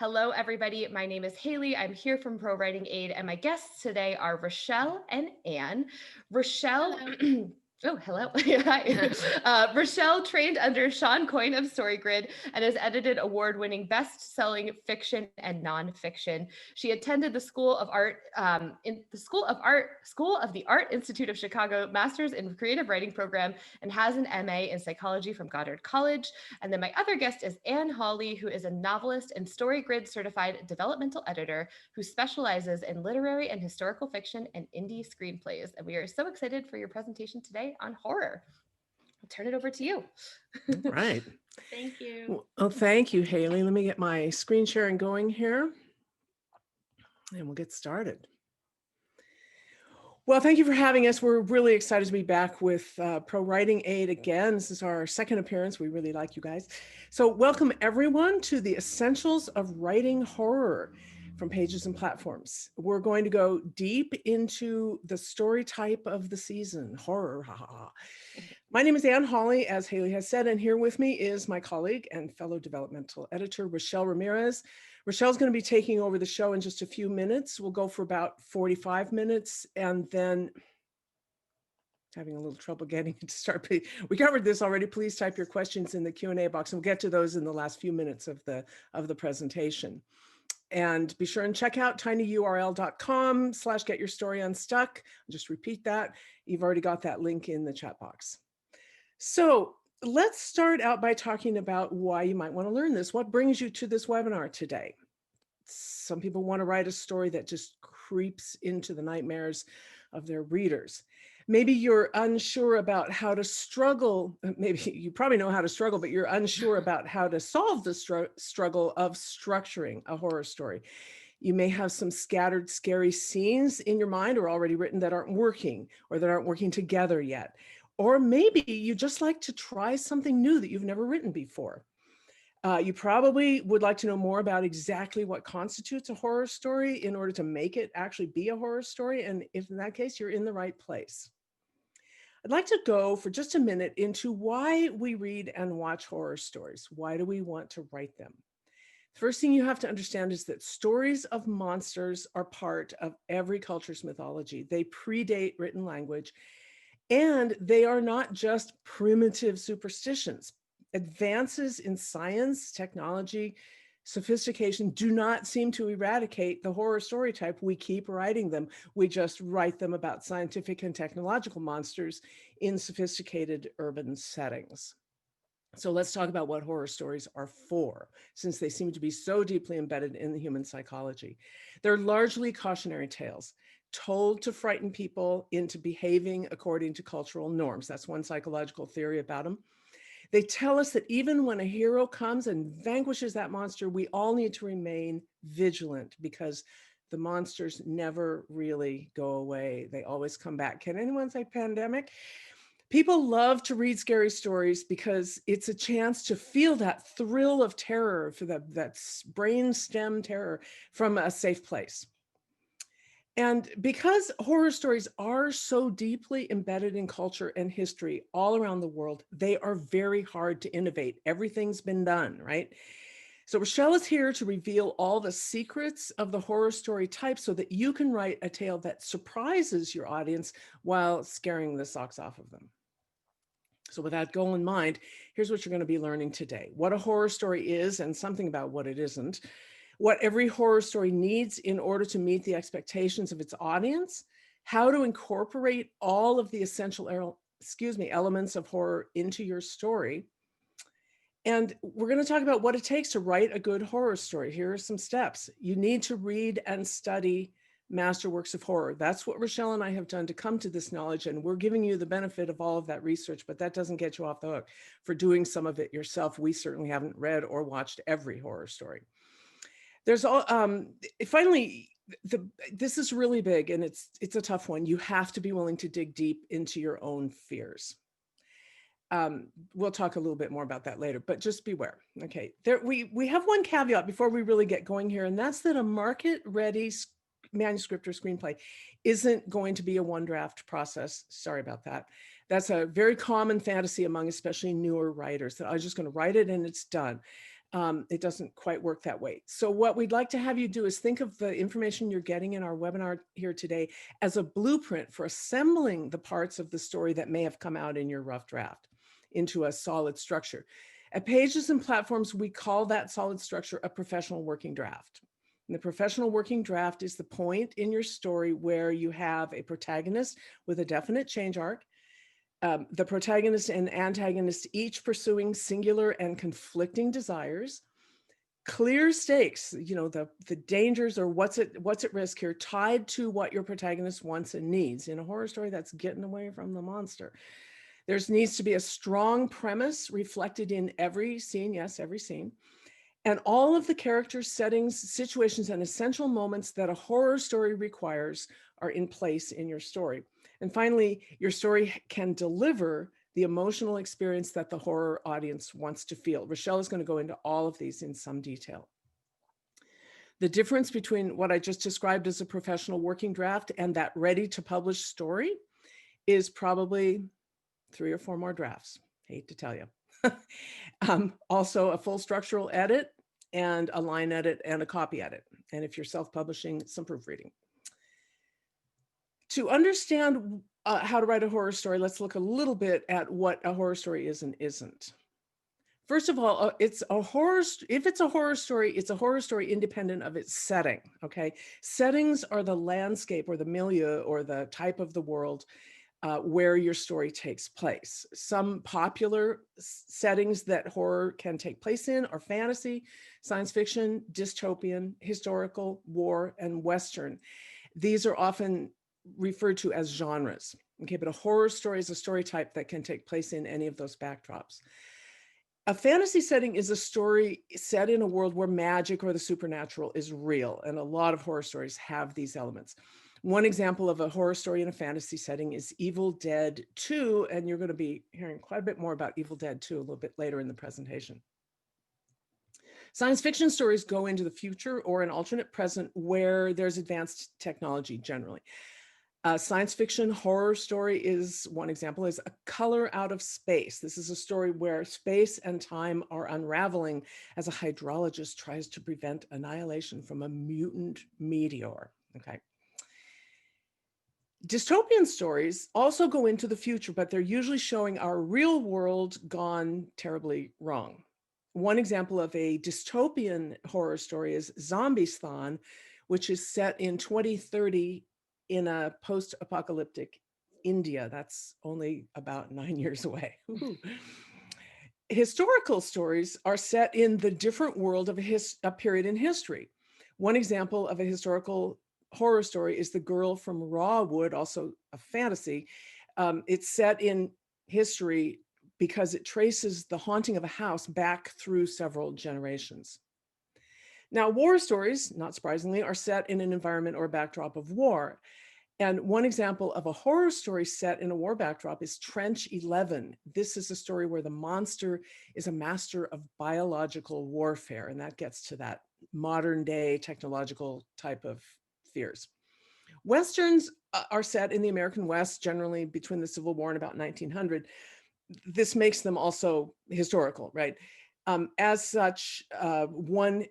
Hello, everybody. My name is Haley. I'm here from ProWritingAid, and my guests today are Rachelle and Anne. Rachelle. Hello. Oh, hello. Hi. Rachelle trained under Sean Coyne of StoryGrid and has edited award-winning best-selling fiction and nonfiction. She attended the School of Art in the School of the Art Institute of Chicago Masters in Creative Writing program and has an MA in psychology from Goddard College. And then my other guest is Anne Hawley, who is a novelist and StoryGrid certified developmental editor who specializes in literary and historical fiction and indie screenplays. And we are so excited for your presentation today on horror. I'll turn it over to you. Right. Thank you. Well, thank you, Haley. Let me get my screen sharing going here and we'll get started. Well, thank you for having us. We're really excited to be back with ProWritingAid again. This is our second appearance. We really like you guys. So welcome everyone to the Essentials of Writing Horror from Pages and Platforms. We're going to go deep into the story type of the season, horror. My name is Anne Hawley, as Haley has said, and here with me is my colleague and fellow developmental editor, Rachelle Ramirez. Rachelle's going to be taking over the show in just a few minutes. We'll go for about 45 minutes and then having a little trouble getting to start. We covered this already. Please type your questions in the Q&A box and we'll get to those in the last few minutes of the presentation. And be sure and check out tinyurl.com/getyourstoryunstuck. I'll just repeat that. You've already got that link in the chat box. So let's start out by talking about why you might want to learn this. What brings you to this webinar today? Some people want to write a story that just creeps into the nightmares of their readers. Maybe you're unsure about how to struggle. Maybe you probably know how to struggle, but you're unsure about how to solve the struggle of structuring a horror story. You may have some scattered, scary scenes in your mind or already written that aren't working or that aren't working together yet. Or maybe you just like to try something new that you've never written before. You probably would like to know more about exactly what constitutes a horror story in order to make it actually be a horror story. And if in that case, you're in the right place. I'd like to go for just a minute into why we read and watch horror stories. Why do we want to write them? The first thing you have to understand is that stories of monsters are part of every culture's mythology. They predate written language, and they are not just primitive superstitions. Advances in science, technology, sophistication do not seem to eradicate the horror story type. We keep writing them. We just write them about scientific and technological monsters in sophisticated urban settings. So let's talk about what horror stories are for, since they seem to be so deeply embedded in the human psychology. They're largely cautionary tales, told to frighten people into behaving according to cultural norms. That's one psychological theory about them. They tell us that even when a hero comes and vanquishes that monster, we all need to remain vigilant because the monsters never really go away. They always come back. Can anyone say pandemic? People love to read scary stories because it's a chance to feel that thrill of terror, for that brain stem terror from a safe place. And because horror stories are so deeply embedded in culture and history all around the world, they are very hard to innovate. Everything's been done, right? So Rachelle is here to reveal all the secrets of the horror story type so that you can write a tale that surprises your audience while scaring the socks off of them. So with that goal in mind, here's what you're going to be learning today: what a horror story is and something about what it isn't, what every horror story needs in order to meet the expectations of its audience, how to incorporate all of the essential elements of horror into your story. And we're going to talk about what it takes to write a good horror story. Here are some steps. You need to read and study masterworks of horror. That's what Rachelle and I have done to come to this knowledge, and we're giving you the benefit of all of that research, but that doesn't get you off the hook for doing some of it yourself. We certainly haven't read or watched every horror story. There's all finally, this is really big, and it's a tough one. You have to be willing to dig deep into your own fears. We'll talk a little bit more about that later, but just beware. Okay, we have one caveat before we really get going here, and that's that a market-ready manuscript or screenplay isn't going to be a one draft process. Sorry about that. That's a very common fantasy among especially newer writers, that I'm just going to write it and it's done. It doesn't quite work that way. So what we'd like to have you do is think of the information you're getting in our webinar here today as a blueprint for assembling the parts of the story that may have come out in your rough draft into a solid structure. At Pages and Platforms, we call that solid structure a professional working draft. And the professional working draft is the point in your story where you have a protagonist with a definite change arc, the protagonist and antagonist each pursuing singular and conflicting desires, clear stakes, you know, the dangers or what's at risk here tied to what your protagonist wants and needs. In a horror story, that's getting away from the monster. There needs to be a strong premise reflected in every scene, yes, every scene, and all of the characters, settings, situations, and essential moments that a horror story requires are in place in your story. And finally, your story can deliver the emotional experience that the horror audience wants to feel. Rachelle is going to go into all of these in some detail. The difference between what I just described as a professional working draft and that ready to publish story is probably 3 or 4 more drafts. Hate to tell you. Also a full structural edit and a line edit and a copy edit. And if you're self-publishing, some proofreading. To understand how to write a horror story, let's look a little bit at what a horror story is and isn't. First of all, if it's a horror story, it's a horror story independent of its setting, okay? Settings are the landscape or the milieu or the type of the world where your story takes place. Some popular settings that horror can take place in are fantasy, science fiction, dystopian, historical, war, and Western. These are often referred to as genres. Okay, but a horror story is a story type that can take place in any of those backdrops. A fantasy setting is a story set in a world where magic or the supernatural is real, and a lot of horror stories have these elements. One example of a horror story in a fantasy setting is Evil Dead 2, and you're going to be hearing quite a bit more about Evil Dead 2 a little bit later in the presentation. Science fiction stories go into the future or an alternate present where there's advanced technology generally. A science fiction horror story is, one example is A Color Out of Space. This is a story where space and time are unraveling as a hydrologist tries to prevent annihilation from a mutant meteor. Okay. Dystopian stories also go into the future, but they're usually showing our real world gone terribly wrong. One example of a dystopian horror story is Zombiestan, which is set in 2030 in a post-apocalyptic India. That's only about 9 years away. Historical stories are set in the different world of a period in history. One example of a historical horror story is The Girl from Rawwood, also a fantasy. It's set in history because it traces the haunting of a house back through several generations. Now, war stories, not surprisingly, are set in an environment or backdrop of war. And one example of a horror story set in a war backdrop is Trench 11. This is a story where the monster is a master of biological warfare, and that gets to that modern day technological type of fears. Westerns are set in the American West, generally between the Civil War and about 1900. This makes them also historical, right? As such, one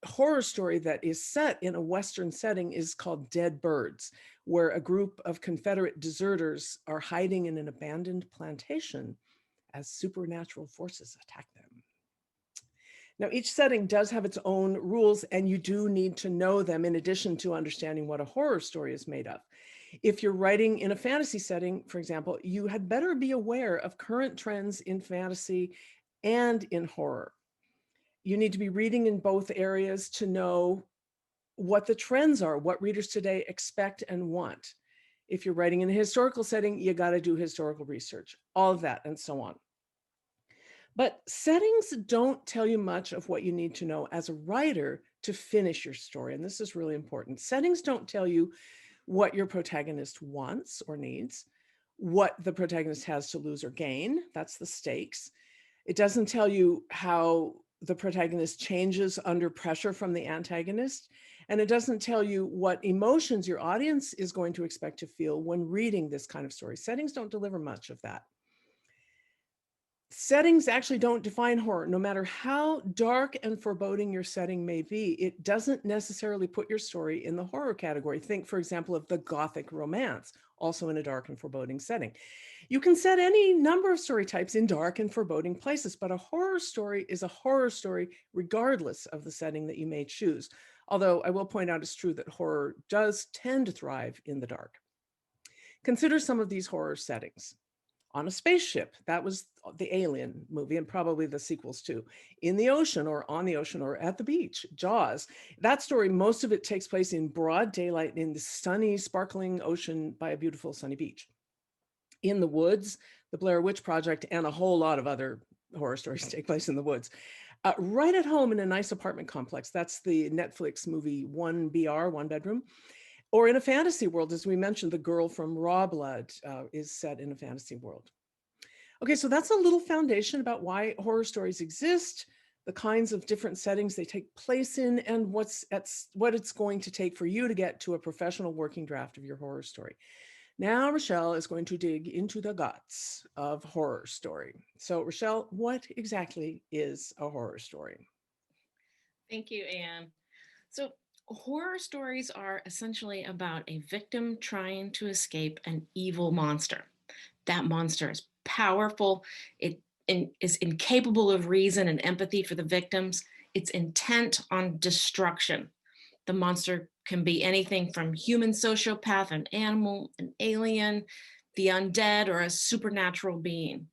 horror story that is set in a Western setting is called Dead Birds, where a group of Confederate deserters are hiding in an abandoned plantation as supernatural forces attack them. Now, each setting does have its own rules, and you do need to know them in addition to understanding what a horror story is made of. If you're writing in a fantasy setting, for example, you had better be aware of current trends in fantasy and in horror. You need to be reading in both areas to know what the trends are, what readers today expect and want. If you're writing in a historical setting, you got to do historical research, all of that, and so on. But settings don't tell you much of what you need to know as a writer to finish your story. And this is really important. Settings don't tell you what your protagonist wants or needs, what the protagonist has to lose or gain. That's the stakes. It doesn't tell you how the protagonist changes under pressure from the antagonist. And it doesn't tell you what emotions your audience is going to expect to feel when reading this kind of story. Settings don't deliver much of that. Settings actually don't define horror. No matter how dark and foreboding your setting may be, it doesn't necessarily put your story in the horror category. Think, for example, of the Gothic romance, also in a dark and foreboding setting. You can set any number of story types in dark and foreboding places, but a horror story is a horror story regardless of the setting that you may choose. Although I will point out it's true that horror does tend to thrive in the dark. Consider some of these horror settings. On a spaceship, that was the Alien movie and probably the sequels too. In the ocean or on the ocean or at the beach, Jaws. That story, most of it takes place in broad daylight in the sunny, sparkling ocean by a beautiful sunny beach. In the woods, the Blair Witch Project and a whole lot of other horror stories take place in the woods. Right at home in a nice apartment complex, that's the Netflix movie 1BR, One Bedroom. Or in a fantasy world, as we mentioned, The Girl from Raw Blood is set in a fantasy world. Okay, so that's a little foundation about why horror stories exist, the kinds of different settings they take place in, and what it's going to take for you to get to a professional working draft of your horror story. Now, Rachelle is going to dig into the guts of horror story. So, Rachelle, what exactly is a horror story? Thank you, Anne. So, horror stories are essentially about a victim trying to escape an evil monster. That monster is powerful, it is incapable of reason and empathy for the victims. It's intent on destruction. The monster can be anything from human sociopath, an animal, an alien, the undead, or a supernatural being.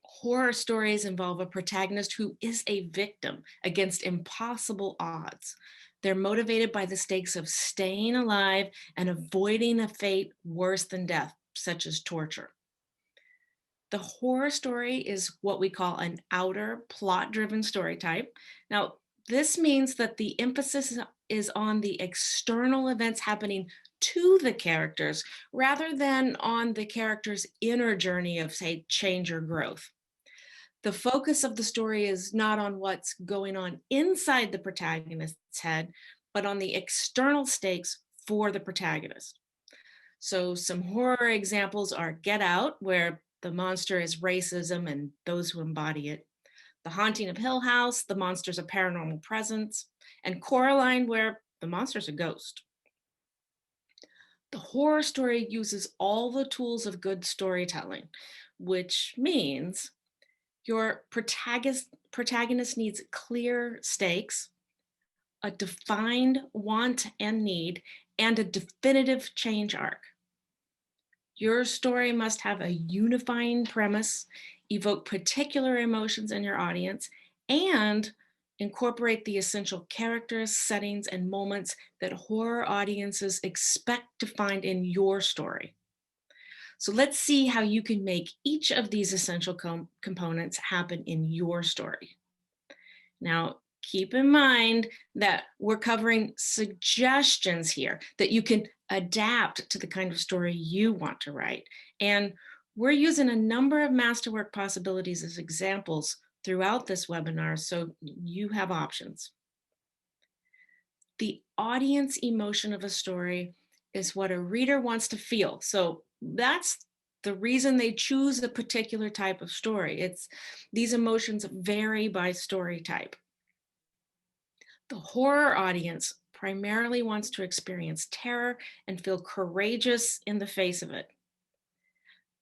Horror stories involve a protagonist who is a victim against impossible odds. They're motivated by the stakes of staying alive and avoiding a fate worse than death, such as torture. The horror story is what we call an outer plot-driven story type. Now, this means that the emphasis is on the external events happening to the characters rather than on the character's inner journey of, say, change or growth. The focus of the story is not on what's going on inside the protagonist's head, but on the external stakes for the protagonist. So some horror examples are Get Out, where the monster is racism and those who embody it. The Haunting of Hill House, the monster's a paranormal presence. And Coraline, where the monster's a ghost. The horror story uses all the tools of good storytelling, which means your protagonist needs clear stakes, a defined want and need, and a definitive change arc. Your story must have a unifying premise, evoke particular emotions in your audience, and incorporate the essential characters, settings, and moments that horror audiences expect to find in your story. So let's see how you can make each of these essential components happen in your story. Now, keep in mind that we're covering suggestions here that you can adapt to the kind of story you want to write. And we're using a number of masterwork possibilities as examples throughout this webinar, so you have options. The audience emotion of a story is what a reader wants to feel. So that's the reason they choose a particular type of story. These emotions vary by story type. The horror audience primarily wants to experience terror and feel courageous in the face of it.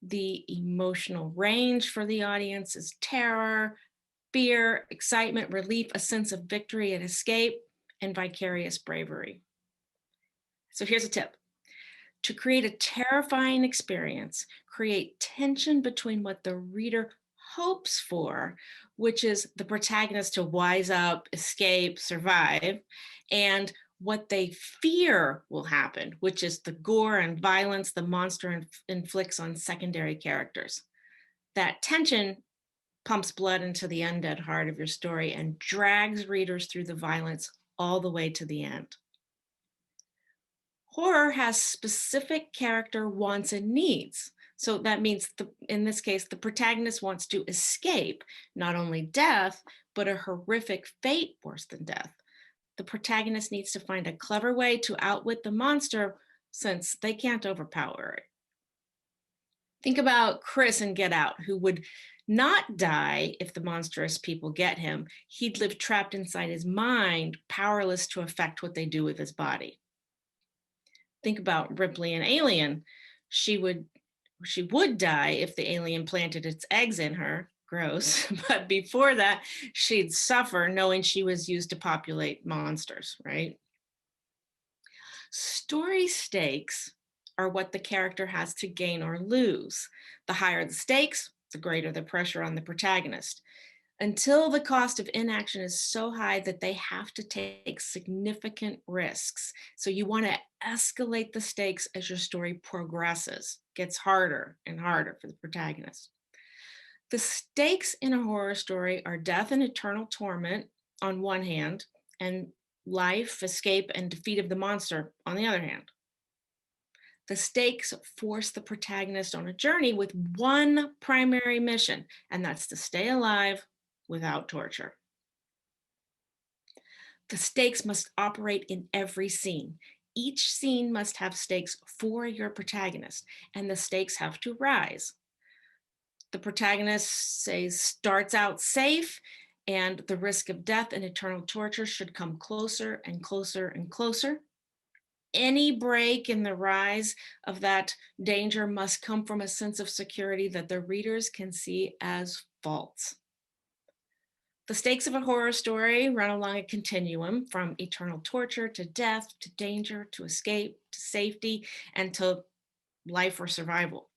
The emotional range for the audience is terror, fear, excitement, relief, a sense of victory and escape, and vicarious bravery. So here's a tip. To create a terrifying experience, create tension between what the reader hopes for, which is the protagonist to wise up, escape, survive, and what they fear will happen, which is the gore and violence the monster inflicts on secondary characters. That tension pumps blood into the undead heart of your story and drags readers through the violence all the way to the end. Horror has specific character wants and needs. So that means, in this case, the protagonist wants to escape not only death, but a horrific fate worse than death. The protagonist needs to find a clever way to outwit the monster since they can't overpower it. Think about Chris in Get Out, who would not die if the monstrous people get him. He'd live trapped inside his mind, powerless to affect what they do with his body. Think about Ripley in Alien. She would die if the alien planted its eggs in her. Gross. But before that, she'd suffer knowing she was used to populate monsters, right? Story stakes are what the character has to gain or lose. The higher the stakes, the greater the pressure on the protagonist, until the cost of inaction is so high that they have to take significant risks. So you want to escalate the stakes as your story progresses, gets harder and harder for the protagonist. The stakes in a horror story are death and eternal torment on one hand, and life, escape, and defeat of the monster on the other hand. The stakes force the protagonist on a journey with one primary mission, and that's to stay alive without torture. The stakes must operate in every scene. Each scene must have stakes for your protagonist, and the stakes have to rise. The protagonist, say, starts out safe, and the risk of death and eternal torture should come closer and closer and closer. Any break in the rise of that danger must come from a sense of security that the readers can see as false. The stakes of a horror story run along a continuum from eternal torture to death to danger to escape to safety and to life or survival.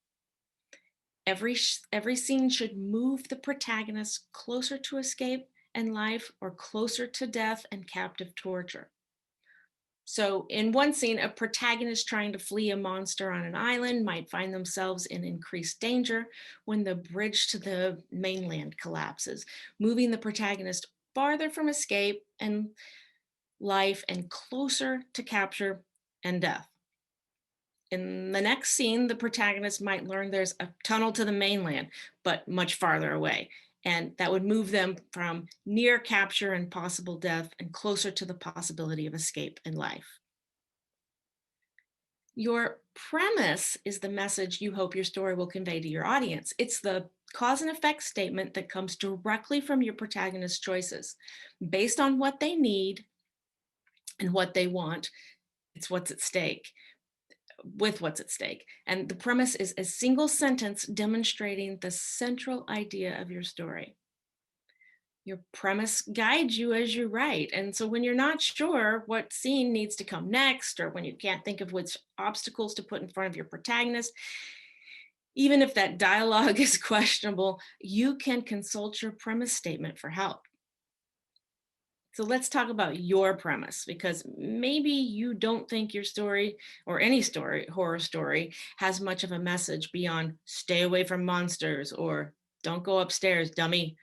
Every scene should move the protagonist closer to escape and life or closer to death and captive torture. So in one scene, a protagonist trying to flee a monster on an island might find themselves in increased danger when the bridge to the mainland collapses, moving the protagonist farther from escape and life and closer to capture and death. In the next scene, the protagonist might learn there's a tunnel to the mainland, but much farther away. And that would move them from near capture and possible death and closer to the possibility of escape and life. Your premise is the message you hope your story will convey to your audience. It's the cause and effect statement that comes directly from your protagonist's choices. Based on what they need and what they want, it's what's at stake. With what's at stake. And the premise is a single sentence demonstrating the central idea of your story. Your premise guides you as you write. And so when you're not sure what scene needs to come next, or when you can't think of which obstacles to put in front of your protagonist, even if that dialogue is questionable, you can consult your premise statement for help. So let's talk about your premise, because maybe you don't think your story or any story, horror story, has much of a message beyond stay away from monsters or don't go upstairs, dummy.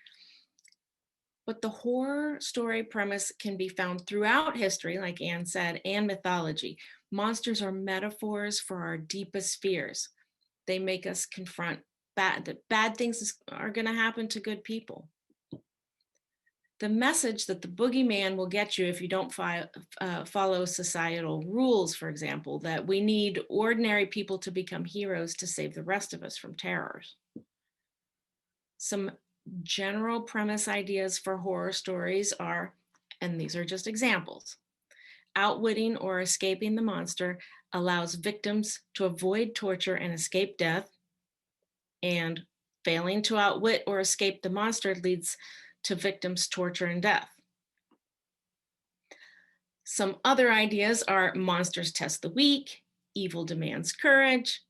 But the horror story premise can be found throughout history, like Anne said, and mythology. Monsters are metaphors for our deepest fears. They make us confront that bad things are going to happen to good people. The message that the boogeyman will get you if you don't follow societal rules, for example, that we need ordinary people to become heroes to save the rest of us from terrors. Some general premise ideas for horror stories are, and these are just examples, outwitting or escaping the monster allows victims to avoid torture and escape death, and failing to outwit or escape the monster leads to victims' torture and death. Some other ideas are monsters test the weak, evil demands courage,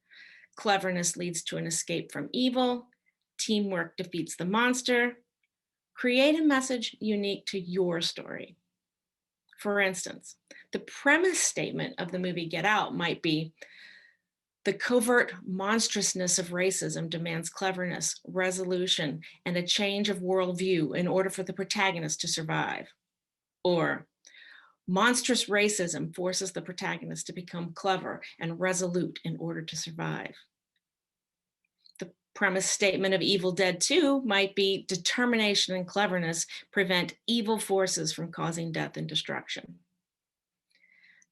cleverness leads to an escape from evil, teamwork defeats the monster. Create a message unique to your story. For instance, the premise statement of the movie Get Out might be, the covert monstrousness of racism demands cleverness, resolution, and a change of worldview in order for the protagonist to survive. Or, monstrous racism forces the protagonist to become clever and resolute in order to survive. The premise statement of Evil Dead 2 might be, determination and cleverness prevent evil forces from causing death and destruction.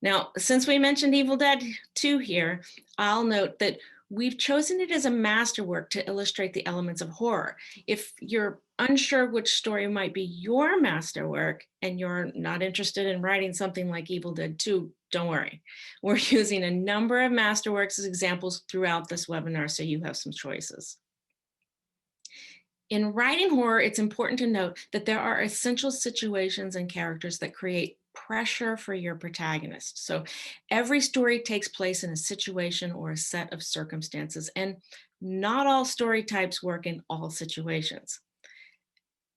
Now, since we mentioned Evil Dead 2 here, I'll note that We've chosen it as a masterwork to illustrate the elements of horror. If you're unsure which story might be your masterwork and you're not interested in writing something like Evil Dead 2, don't worry. We're using a number of masterworks as examples throughout this webinar, so you have some choices. In writing horror, it's important to note that there are essential situations and characters that create pressure for your protagonist. So every story takes place in a situation or a set of circumstances, and not all story types work in all situations.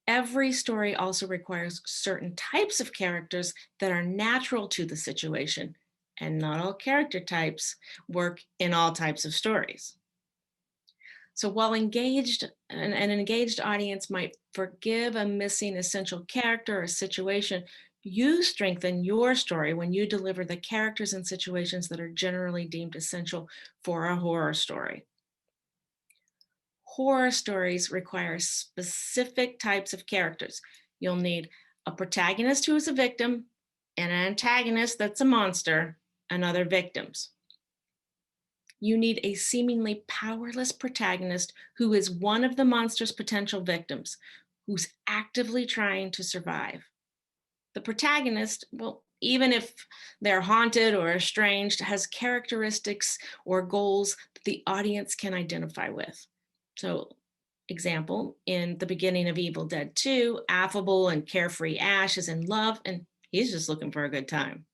Every story also requires certain types of characters that are natural to the situation, and not all character types work in all types of stories. So while an engaged audience might forgive a missing essential character or situation, you strengthen your story when you deliver the characters and situations that are generally deemed essential for a horror story. Horror stories require specific types of characters. You'll need a protagonist who is a victim, and an antagonist that's a monster, and other victims. You need a seemingly powerless protagonist who is one of the monster's potential victims, who's actively trying to survive. The protagonist, well, even if they're haunted or estranged, has characteristics or goals that the audience can identify with. So, example, in the beginning of Evil Dead 2, affable and carefree Ash is in love and he's just looking for a good time.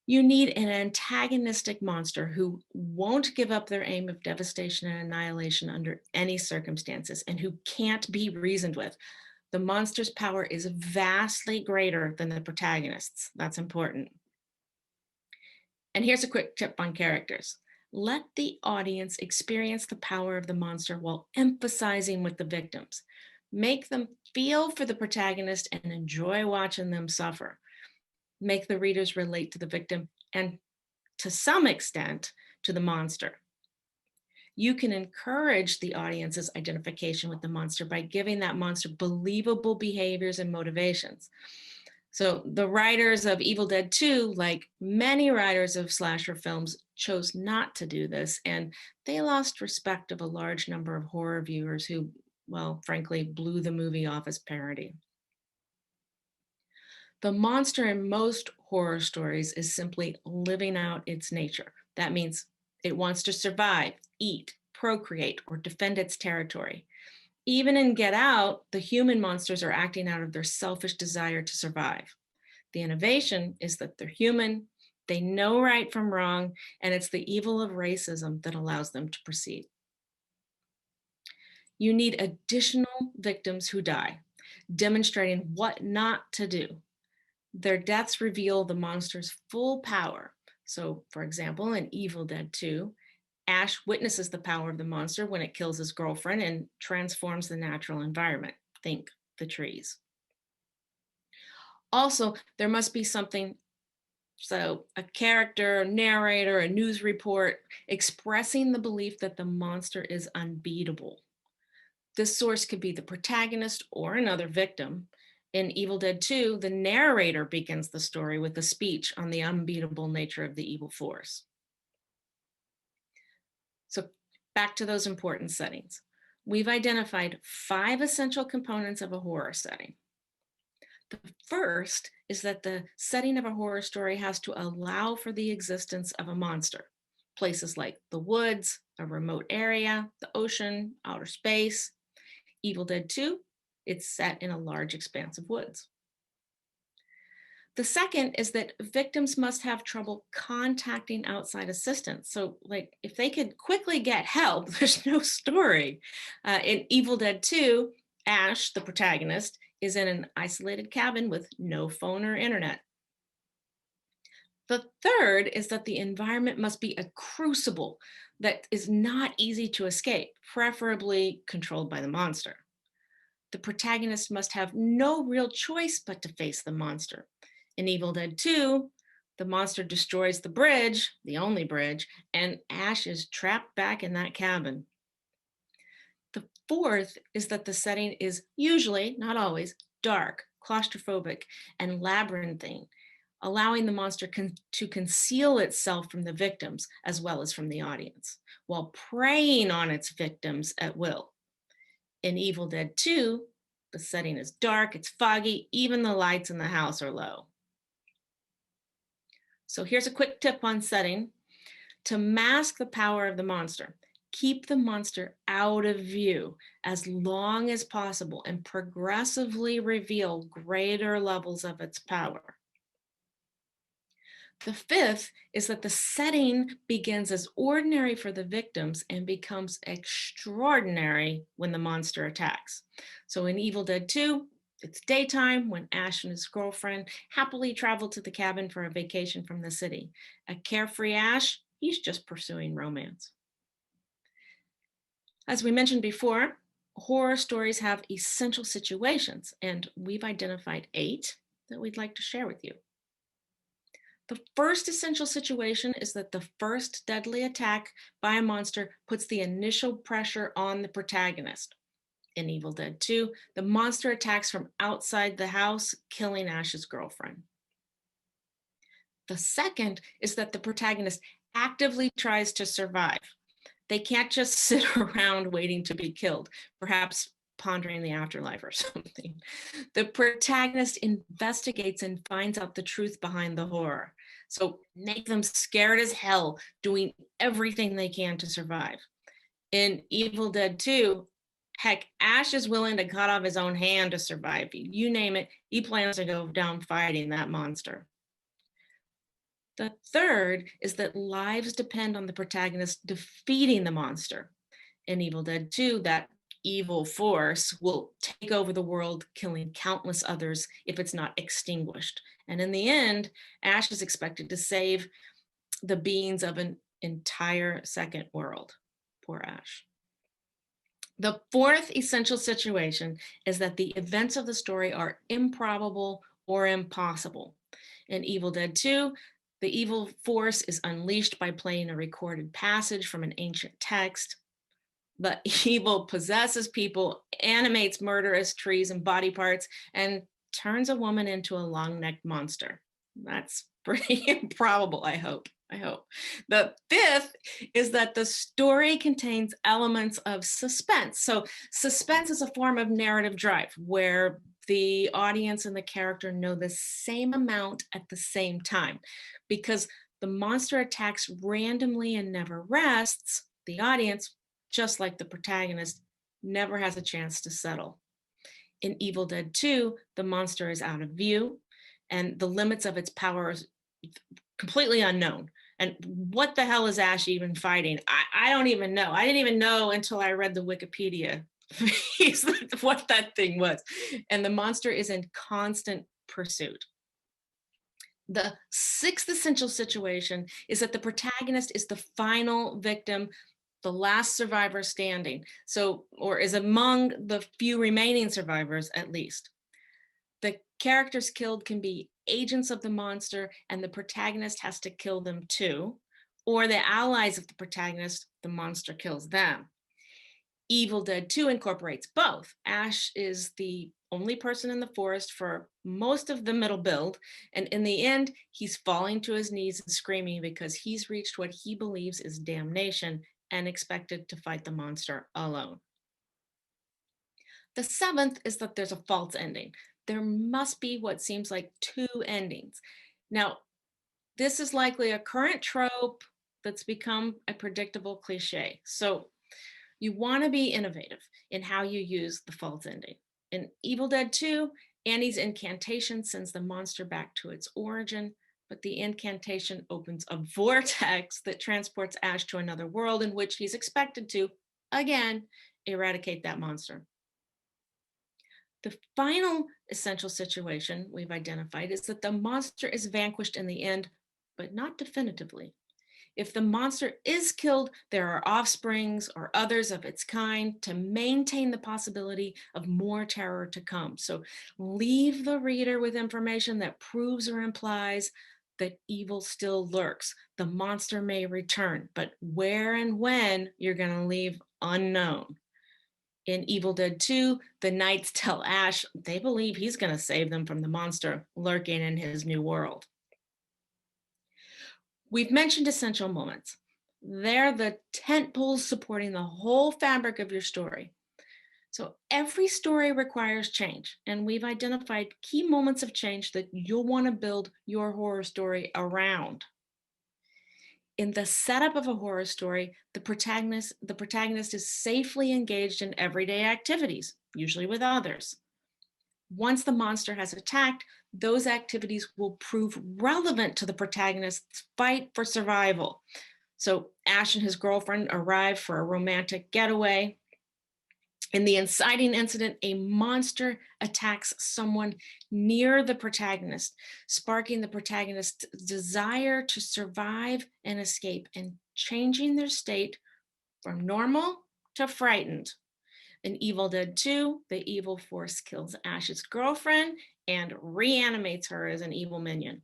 You need an antagonistic monster who won't give up their aim of devastation and annihilation under any circumstances and who can't be reasoned with. The monster's power is vastly greater than the protagonist's. That's important. And here's a quick tip on characters. Let the audience experience the power of the monster while emphasizing with the victims. Make them feel for the protagonist and enjoy watching them suffer. Make the readers relate to the victim and, to some extent, to the monster. You can encourage the audience's identification with the monster by giving that monster believable behaviors and motivations. So the writers of Evil Dead 2, like many writers of slasher films, chose not to do this, and they lost respect of a large number of horror viewers who, well, frankly, blew the movie off as parody. The monster in most horror stories is simply living out its nature. That means it wants to survive, eat, procreate, or defend its territory. Even in Get Out, the human monsters are acting out of their selfish desire to survive. The innovation is that they're human, they know right from wrong, and it's the evil of racism that allows them to proceed. You need additional victims who die, demonstrating what not to do. Their deaths reveal the monster's full power. So, for example, in Evil Dead 2, Ash witnesses the power of the monster when it kills his girlfriend and transforms the natural environment. Think the trees. Also, there must be something, so a character, a narrator, a news report expressing the belief that the monster is unbeatable. This source could be the protagonist or another victim. In Evil Dead 2, the narrator begins the story with a speech on the unbeatable nature of the evil force. So back to those important settings. We've identified 5 essential components of a horror setting. The first is that the setting of a horror story has to allow for the existence of a monster. Places like the woods, a remote area, the ocean, outer space. Evil Dead 2, it's set in a large expanse of woods. The second is that victims must have trouble contacting outside assistance. So, like, if they could quickly get help, there's no story. In Evil Dead 2, Ash, the protagonist, is in an isolated cabin with no phone or internet. The third is that the environment must be a crucible that is not easy to escape, preferably controlled by the monster. The protagonist must have no real choice but to face the monster. In Evil Dead 2, the monster destroys the bridge, the only bridge, and Ash is trapped back in that cabin. The fourth is that the setting is usually, not always, dark, claustrophobic, and labyrinthine. allowing the monster to conceal itself from the victims as well as from the audience, while preying on its victims at will. In Evil Dead 2, the setting is dark, it's foggy, even the lights in the house are low. So here's a quick tip on setting. To mask the power of the monster, keep the monster out of view as long as possible and progressively reveal greater levels of its power. The fifth is that the setting begins as ordinary for the victims and becomes extraordinary when the monster attacks. So in Evil Dead 2, it's daytime when Ash and his girlfriend happily travel to the cabin for a vacation from the city. A carefree Ash, he's just pursuing romance. As we mentioned before, horror stories have essential situations, and we've identified 8 that we'd like to share with you. The first essential situation is that the first deadly attack by a monster puts the initial pressure on the protagonist. In Evil Dead 2, the monster attacks from outside the house, killing Ash's girlfriend. The second is that the protagonist actively tries to survive. They can't just sit around waiting to be killed, perhaps pondering the afterlife or something. The protagonist investigates and finds out the truth behind the horror. So make them scared as hell, doing everything they can to survive. In Evil Dead 2, heck, Ash is willing to cut off his own hand to survive. You name it, he plans to go down fighting that monster. The third is that lives depend on the protagonist defeating the monster. In Evil Dead 2, that evil force will take over the world, killing countless others if it's not extinguished. And in the end, Ash is expected to save the beings of an entire second world. Poor Ash. The fourth essential situation is that the events of the story are improbable or impossible. In Evil Dead 2, the evil force is unleashed by playing a recorded passage from an ancient text. The evil possesses people, animates murderous trees and body parts, and turns a woman into a long-necked monster. That's pretty improbable, I hope. The fifth is that the story contains elements of suspense. So suspense is a form of narrative drive where the audience and the character know the same amount at the same time. Because the monster attacks randomly and never rests, the audience, just like the protagonist, never has a chance to settle. In Evil Dead 2, the monster is out of view and the limits of its power is completely unknown. And what the hell is Ash even fighting? I don't even know. I didn't even know until I read the Wikipedia what that thing was. And the monster is in constant pursuit. The sixth essential situation is that the protagonist is the final victim, the last survivor standing. So, or is among the few remaining survivors at least. The characters killed can be agents of the monster and the protagonist has to kill them too, or the allies of the protagonist, the monster kills them. Evil Dead 2 incorporates both. Ash is the only person in the forest for most of the middle build, and in the end, he's falling to his knees and screaming because he's reached what he believes is damnation and expected to fight the monster alone. The seventh is that there's a false ending. There must be what seems like 2 endings. Now, this is likely a current trope that's become a predictable cliche. So you want to be innovative in how you use the false ending. In Evil Dead 2, Annie's incantation sends the monster back to its origin, but the incantation opens a vortex that transports Ash to another world in which he's expected to, again, eradicate that monster. The final essential situation we've identified is that the monster is vanquished in the end, but not definitively. If the monster is killed, there are offsprings or others of its kind to maintain the possibility of more terror to come. So leave the reader with information that proves or implies that evil still lurks. The monster may return, but where and when you're going to leave unknown. In Evil Dead 2, the knights tell Ash they believe he's going to save them from the monster lurking in his new world. We've mentioned essential moments. They're the tent poles supporting the whole fabric of your story. So every story requires change, and we've identified key moments of change that you'll want to build your horror story around. In the setup of a horror story, the protagonist is safely engaged in everyday activities, usually with others. Once the monster has attacked, those activities will prove relevant to the protagonist's fight for survival. So Ash and his girlfriend arrive for a romantic getaway. In the inciting incident, a monster attacks someone near the protagonist, sparking the protagonist's desire to survive and escape and changing their state from normal to frightened. In Evil Dead 2, the evil force kills Ash's girlfriend and reanimates her as an evil minion.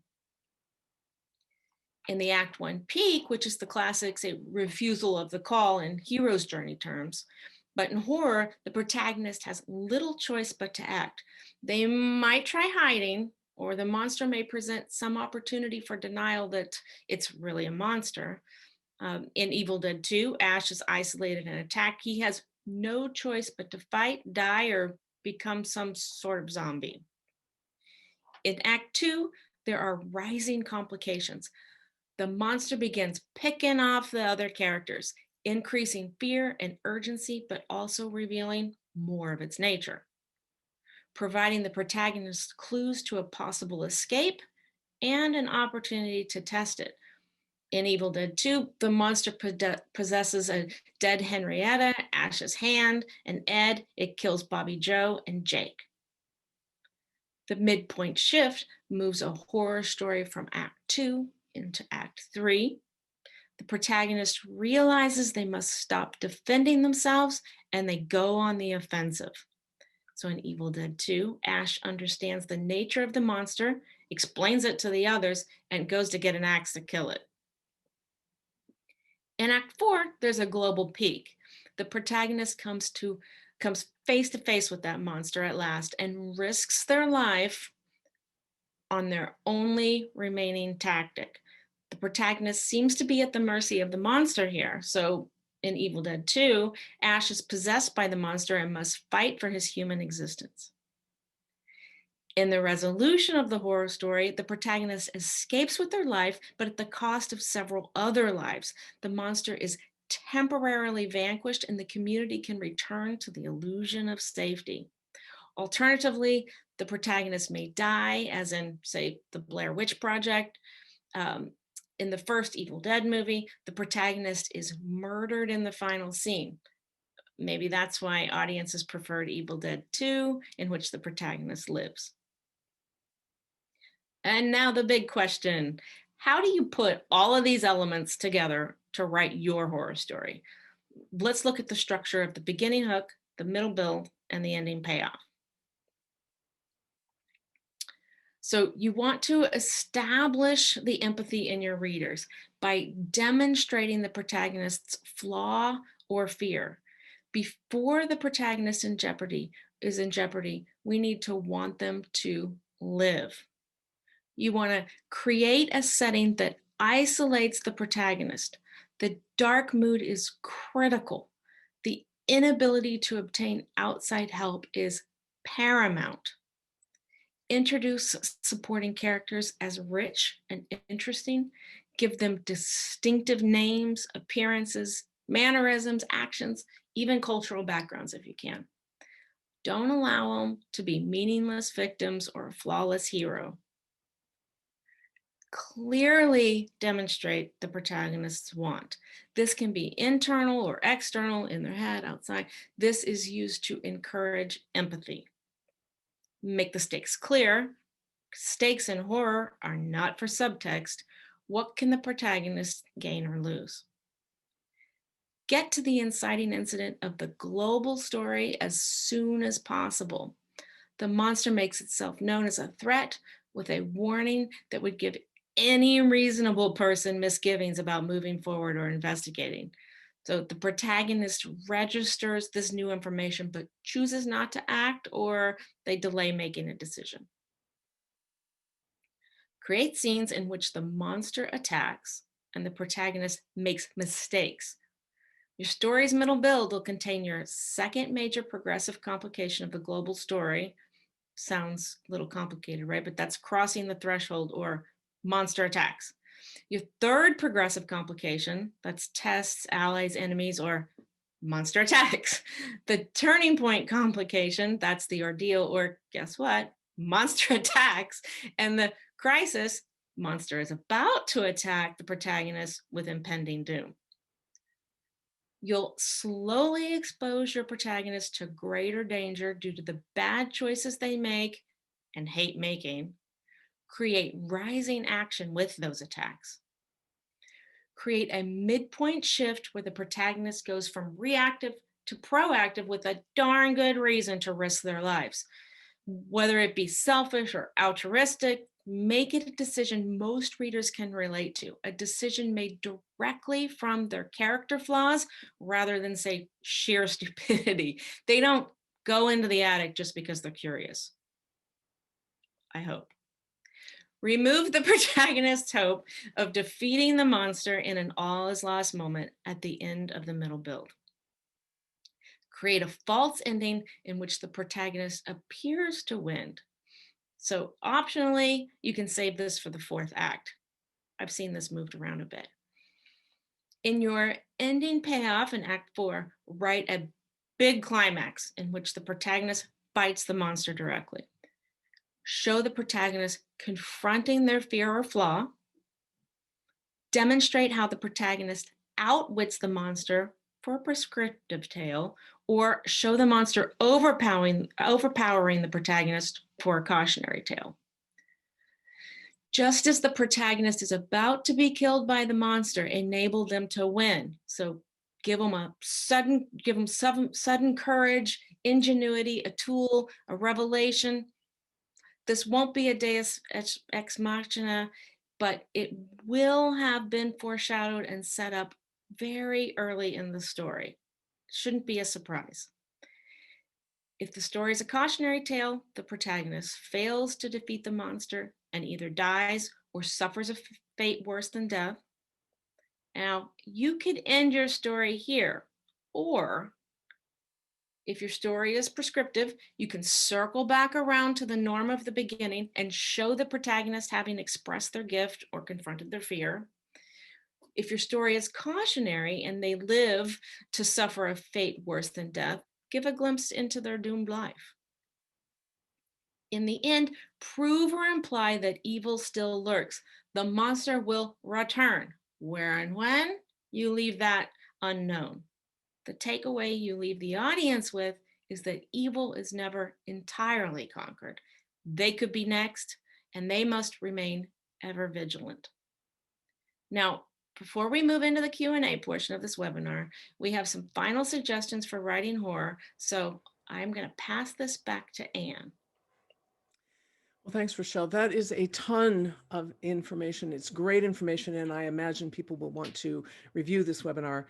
In the Act 1 peak, which is the classic, say, refusal of the call in hero's journey terms, but in horror, the protagonist has little choice but to act. They might try hiding, or the monster may present some opportunity for denial that it's really a monster. In Evil Dead 2, Ash is isolated and attacked. He has no choice but to fight, die, or become some sort of zombie. In Act 2, there are rising complications. The monster begins picking off the other characters, increasing fear and urgency, but also revealing more of its nature, providing the protagonist clues to a possible escape and an opportunity to test it. In Evil Dead 2, the monster possesses a dead Henrietta, Ash's hand, and Ed. It kills Bobby Joe and Jake. The midpoint shift moves a horror story from Act 2 into Act 3. The protagonist realizes they must stop defending themselves and they go on the offensive. So in Evil Dead 2, Ash understands the nature of the monster, explains it to the others, and goes to get an axe to kill it. In Act 4, there's a global peak. The protagonist comes face to face with that monster at last and risks their life on their only remaining tactic. The protagonist seems to be at the mercy of the monster here. So in Evil Dead 2, Ash is possessed by the monster and must fight for his human existence. In the resolution of the horror story, the protagonist escapes with their life, but at the cost of several other lives. The monster is temporarily vanquished and the community can return to the illusion of safety. Alternatively, the protagonist may die, as in, say, the Blair Witch Project. In the first Evil Dead movie, the protagonist is murdered in the final scene. Maybe that's why audiences preferred Evil Dead 2, in which the protagonist lives. And now the big question, how do you put all of these elements together to write your horror story? Let's look at the structure of the beginning hook, the middle build, and the ending payoff. So you want to establish the empathy in your readers by demonstrating the protagonist's flaw or fear. Before the protagonist is in jeopardy, we need to want them to live. You want to create a setting that isolates the protagonist. The dark mood is critical. The inability to obtain outside help is paramount. Introduce supporting characters as rich and interesting. Give them distinctive names, appearances, mannerisms, actions, even cultural backgrounds if you can. Don't allow them to be meaningless victims or a flawless hero. Clearly demonstrate the protagonist's want. This can be internal or external, in their head, outside. This is used to encourage empathy. Make the stakes clear. Stakes in horror are not for subtext. What can the protagonist gain or lose? Get to the inciting incident of the global story as soon as possible. The monster makes itself known as a threat with a warning that would give any reasonable person misgivings about moving forward or investigating. So the protagonist registers this new information but chooses not to act, or they delay making a decision. Create scenes in which the monster attacks, and the protagonist makes mistakes. Your story's middle build will contain your second major progressive complication of the global story. Sounds a little complicated, right? But that's crossing the threshold or monster attacks. Your third progressive complication, that's tests, allies, enemies, or monster attacks. The turning point complication, that's the ordeal, or guess what? Monster attacks. And the crisis, monster is about to attack the protagonist with impending doom. You'll slowly expose your protagonist to greater danger due to the bad choices they make and hate making. Create rising action with those attacks. Create a midpoint shift where the protagonist goes from reactive to proactive with a darn good reason to risk their lives. Whether it be selfish or altruistic, make it a decision most readers can relate to, a decision made directly from their character flaws rather than, say, sheer stupidity. They don't go into the attic just because they're curious. I hope. Remove the protagonist's hope of defeating the monster in an all is lost moment at the end of the middle build. Create a false ending in which the protagonist appears to win. So optionally, you can save this for the fourth act. I've seen this moved around a bit. In your ending payoff in Act 4, write a big climax in which the protagonist fights the monster directly. Show the protagonist confronting their fear or flaw. Demonstrate how the protagonist outwits the monster for a prescriptive tale, or show the monster overpowering the protagonist for a cautionary tale. Just as the protagonist is about to be killed by the monster, enable them to win. So give them sudden courage, ingenuity, a tool, a revelation. This won't be a deus ex machina, but it will have been foreshadowed and set up very early in the story. It shouldn't be a surprise. If the story is a cautionary tale, the protagonist fails to defeat the monster and either dies or suffers a fate worse than death. Now, you could end your story here, or if your story is prescriptive, you can circle back around to the norm of the beginning and show the protagonist having expressed their gift or confronted their fear. If your story is cautionary and they live to suffer a fate worse than death, give a glimpse into their doomed life. In the end, prove or imply that evil still lurks. The monster will return. Where and when? You leave that unknown. The takeaway you leave the audience with is that evil is never entirely conquered. They could be next, and they must remain ever vigilant. Now, before we move into the Q&A portion of this webinar, we have some final suggestions for writing horror. So I'm going to pass this back to Anne. Well, thanks, Rachelle. That is a ton of information. It's great information, and I imagine people will want to review this webinar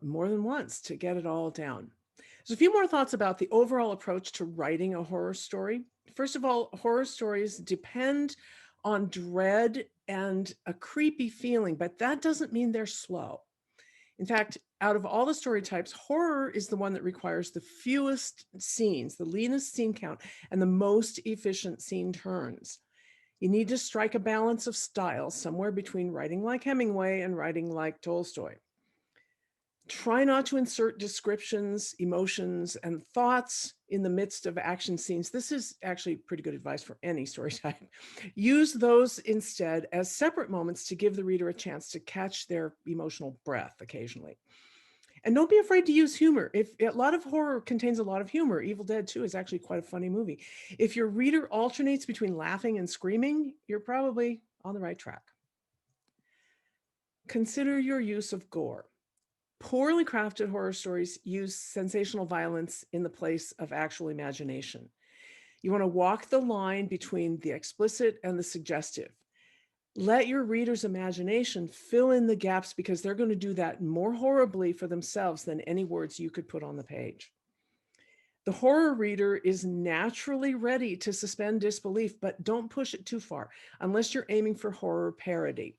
more than once to get it all down. There's a few more thoughts about the overall approach to writing a horror story. First of all, horror stories depend on dread and a creepy feeling, but that doesn't mean they're slow. In fact, out of all the story types, horror is the one that requires the fewest scenes, the leanest scene count, and the most efficient scene turns. You need to strike a balance of style somewhere between writing like Hemingway and writing like Tolstoy. Try not to insert descriptions, emotions, and thoughts in the midst of action scenes. This is actually pretty good advice for any story type. Use those instead as separate moments to give the reader a chance to catch their emotional breath occasionally. And don't be afraid to use humor. If a lot of horror contains a lot of humor, Evil Dead 2 is actually quite a funny movie. If your reader alternates between laughing and screaming, you're probably on the right track. Consider your use of gore. Poorly crafted horror stories use sensational violence in the place of actual imagination. You want to walk the line between the explicit and the suggestive. Let your reader's imagination fill in the gaps because they're going to do that more horribly for themselves than any words you could put on the page. The horror reader is naturally ready to suspend disbelief, but don't push it too far unless you're aiming for horror parody.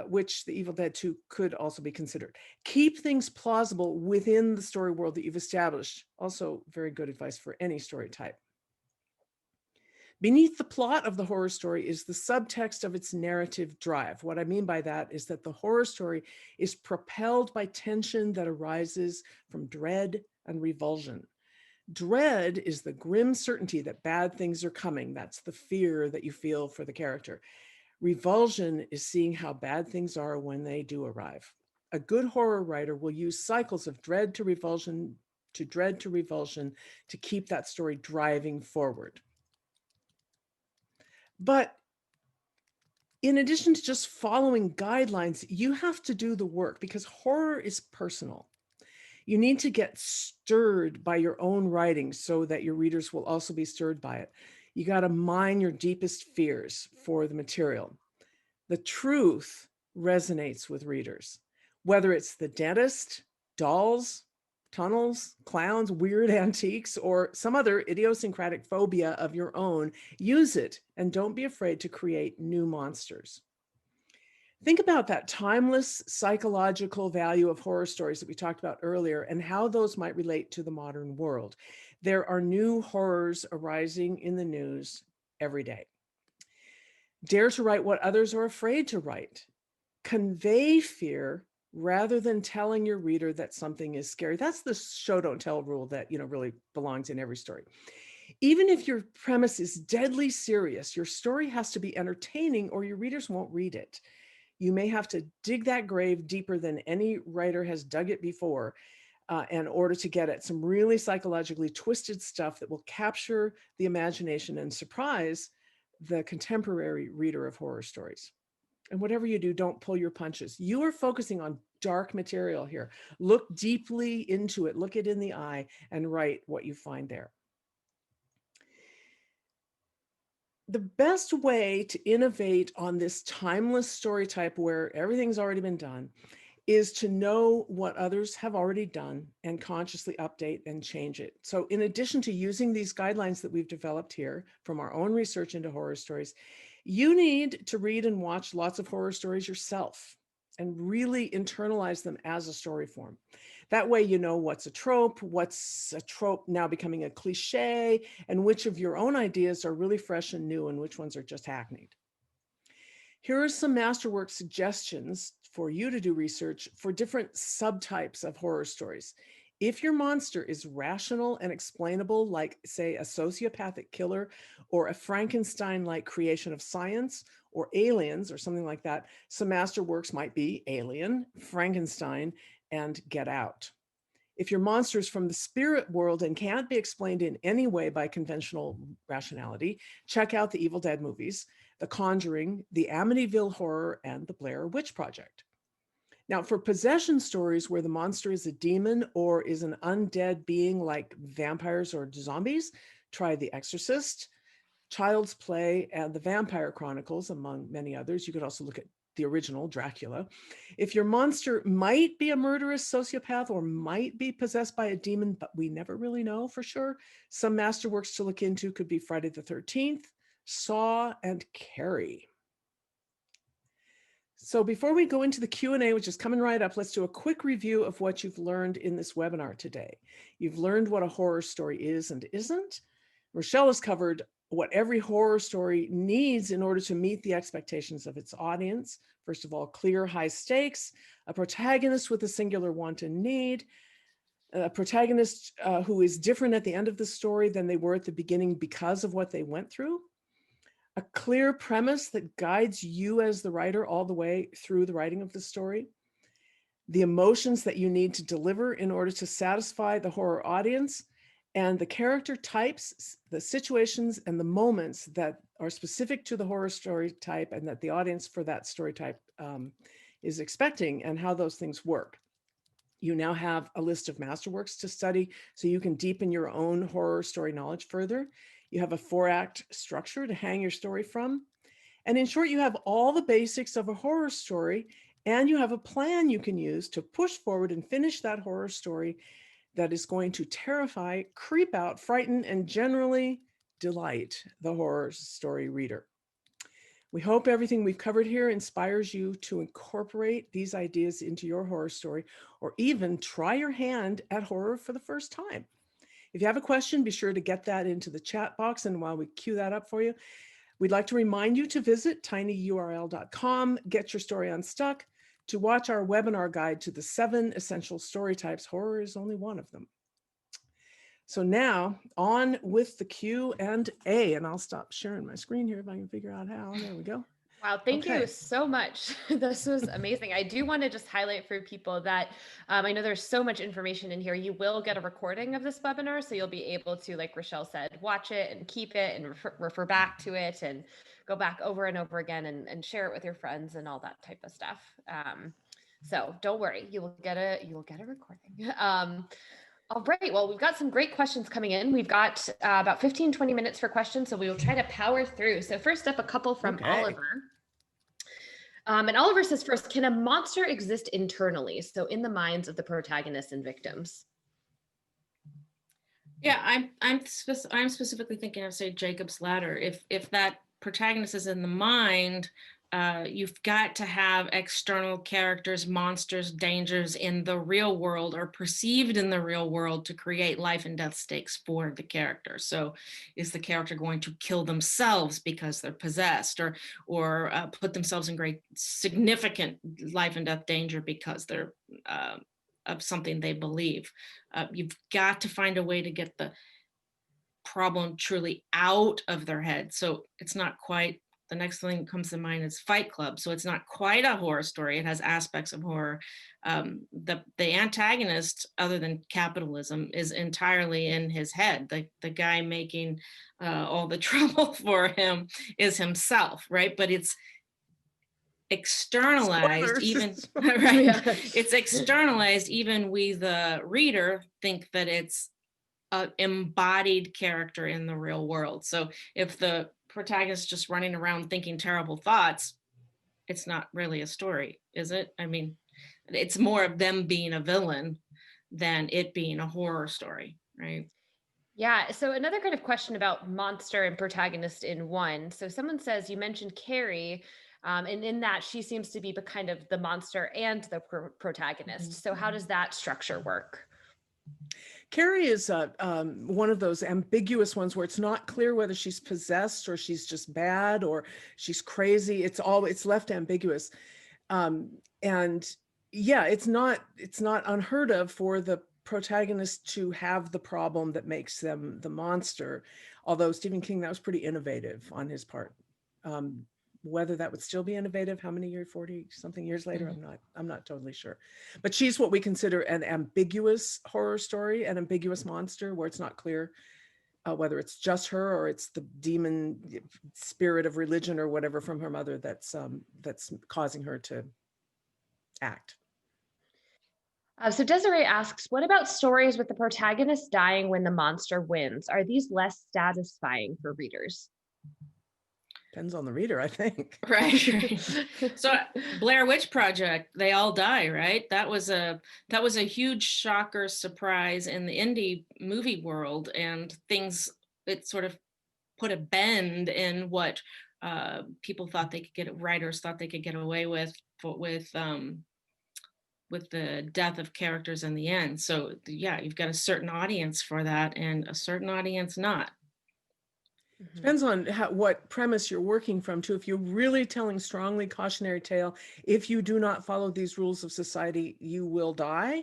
which the Evil Dead 2 could also be considered. Keep things plausible within the story world that you've established. Also, very good advice for any story type. Beneath the plot of the horror story is the subtext of its narrative drive. What I mean by that is that the horror story is propelled by tension that arises from dread and revulsion. Dread is the grim certainty that bad things are coming. That's the fear that you feel for the character. Revulsion is seeing how bad things are when they do arrive. A good horror writer will use cycles of dread to revulsion to keep that story driving forward. But in addition to just following guidelines, you have to do the work because horror is personal. You need to get stirred by your own writing so that your readers will also be stirred by it. You got to mine your deepest fears for the material. The truth resonates with readers, whether it's the dentist, dolls, tunnels, clowns, weird antiques, or some other idiosyncratic phobia of your own. Use it and don't be afraid to create new monsters. Think about that timeless psychological value of horror stories that we talked about earlier and how those might relate to the modern world. There are new horrors arising in the news every day. Dare to write what others are afraid to write. Convey fear rather than telling your reader that something is scary. That's the show don't tell rule that, really belongs in every story. Even if your premise is deadly serious, your story has to be entertaining or your readers won't read it. You may have to dig that grave deeper than any writer has dug it before in order to get at some really psychologically twisted stuff that will capture the imagination and surprise the contemporary reader of horror stories. And whatever you do, don't pull your punches. You are focusing on dark material here. Look deeply into it, look it in the eye, and write what you find there. The best way to innovate on this timeless story type where everything's already been done is to know what others have already done and consciously update and change it. So in addition to using these guidelines that we've developed here from our own research into horror stories, you need to read and watch lots of horror stories yourself and really internalize them as a story form. That way, you know what's a trope now becoming a cliche, and which of your own ideas are really fresh and new and which ones are just hackneyed. Here are some masterwork suggestions for you to do research for different subtypes of horror stories. If your monster is rational and explainable, like, say, a sociopathic killer or a Frankenstein-like creation of science or aliens or something like that, some masterworks might be Alien, Frankenstein, and Get Out. If your monster is from the spirit world and can't be explained in any way by conventional rationality, check out the Evil Dead movies, The Conjuring, the Amityville Horror, and the Blair Witch Project. Now, for possession stories where the monster is a demon or is an undead being like vampires or zombies, try The Exorcist, Child's Play, and The Vampire Chronicles, among many others. You could also look at the original Dracula. If your monster might be a murderous sociopath or might be possessed by a demon, but we never really know for sure, some masterworks to look into could be Friday the 13th, Saw, and Carrie. So before we go into the Q&A, which is coming right up, let's do a quick review of what you've learned in this webinar today. You've learned what a horror story is and isn't. Rachelle has covered what every horror story needs in order to meet the expectations of its audience. First of all, clear, high stakes, a protagonist with a singular want and need, a protagonist who is different at the end of the story than they were at the beginning because of what they went through, a clear premise that guides you as the writer all the way through the writing of the story, the emotions that you need to deliver in order to satisfy the horror audience, and the character types, the situations, and the moments that are specific to the horror story type and that the audience for that story type is expecting, and how those things work. You now have a list of masterworks to study so you can deepen your own horror story knowledge further. You have a 4-act structure to hang your story from. And in short, you have all the basics of a horror story, and you have a plan you can use to push forward and finish that horror story that is going to terrify, creep out, frighten, and generally delight the horror story reader. We hope everything we've covered here inspires you to incorporate these ideas into your horror story, or even try your hand at horror for the first time. If you have a question, be sure to get that into the chat box. And while we queue that up for you, we'd like to remind you to visit tinyurl.com, get your story unstuck, to watch our webinar guide to the 7 essential story types. Horror is only one of them. So now on with the Q&A, and I'll stop sharing my screen here if I can figure out how. There we go. Wow, thank you Okay. so much. This was amazing. I do want to just highlight for people that I know there's so much information in here. You will get a recording of this webinar, so you'll be able to, like Rachelle said, watch it and keep it and refer back to it and go back over and over again and share it with your friends and all that type of stuff. So don't worry, you will get a recording. All right, well, we've got some great questions coming in. We've got about 15-20 minutes for questions, so we will try to power through. So first up, a couple from Oliver. And Oliver says first, can a monster exist internally? So in the minds of the protagonists and victims? Yeah, I'm specifically thinking of, say, Jacob's Ladder. If that protagonist is in the mind, you've got to have external characters, monsters, dangers in the real world or perceived in the real world to create life and death stakes for the character. So is the character going to kill themselves because they're possessed, or put themselves in great significant life and death danger because they're of something they believe? You've got to find a way to get the problem truly out of their head. So it's not quite, the next thing that comes to mind is Fight Club. So it's not quite a horror story. It has aspects of horror. The antagonist, other than capitalism, is entirely in his head. The guy making all the trouble for him is himself, right? But it's externalized. Spoilers. Even right. Yeah. It's externalized. Even we, the reader, think that it's an embodied character in the real world. So if the protagonist is just running around thinking terrible thoughts, it's not really a story, is it? I mean, it's more of them being a villain than it being a horror story, right? Yeah. So another kind of question about monster and protagonist in one. So someone says, you mentioned Carrie, and in that she seems to be kind of the monster and the protagonist. So how does that structure work? Carrie is one of those ambiguous ones where it's not clear whether she's possessed or she's just bad or she's crazy. It's left ambiguous. And yeah, it's not unheard of for the protagonist to have the problem that makes them the monster. Although Stephen King, that was pretty innovative on his part. Whether that would still be innovative, how many years, 40 something years later, I'm not totally sure. But she's what we consider an ambiguous horror story, an ambiguous monster, where it's not clear whether it's just her or it's the demon spirit of religion or whatever from her mother that's causing her to act. So Desiree asks, what about stories with the protagonist dying when the monster wins? Are these less satisfying for readers? Depends on the reader, I think. Right. So Blair Witch Project, they all die, right? That was a huge shocker surprise in the indie movie world, and it sort of put a bend in what people thought they could get, writers thought they could get away with the death of characters in the end. So yeah, you've got a certain audience for that and a certain audience not. Depends on what premise you're working from too. If you're really telling strongly cautionary tale, if you do not follow these rules of society, you will die.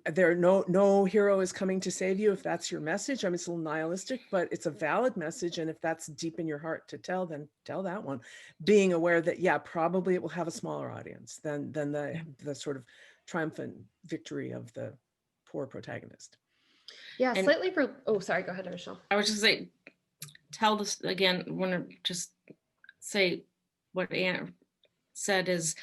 There no hero is coming to save you if that's your message. I mean, it's a little nihilistic, but it's a valid message. And if that's deep in your heart to tell, then tell that one. Being aware that, yeah, probably it will have a smaller audience than the sort of triumphant victory of the poor protagonist. Yeah, slightly. Sorry, go ahead, Rachelle. I was just saying, tell this again, want to just say what Anne said is,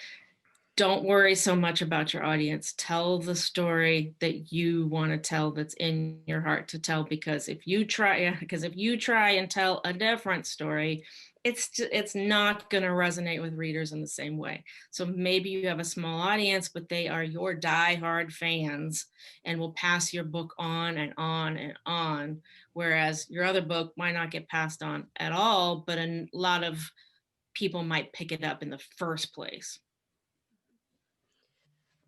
don't worry so much about your audience. Tell the story that you want to tell, that's in your heart to tell, because if you try and tell a different story, it's not going to resonate with readers in the same way. So maybe you have a small audience, but they are your diehard fans and will pass your book on and on and on. Whereas your other book might not get passed on at all, but a lot of people might pick it up in the first place.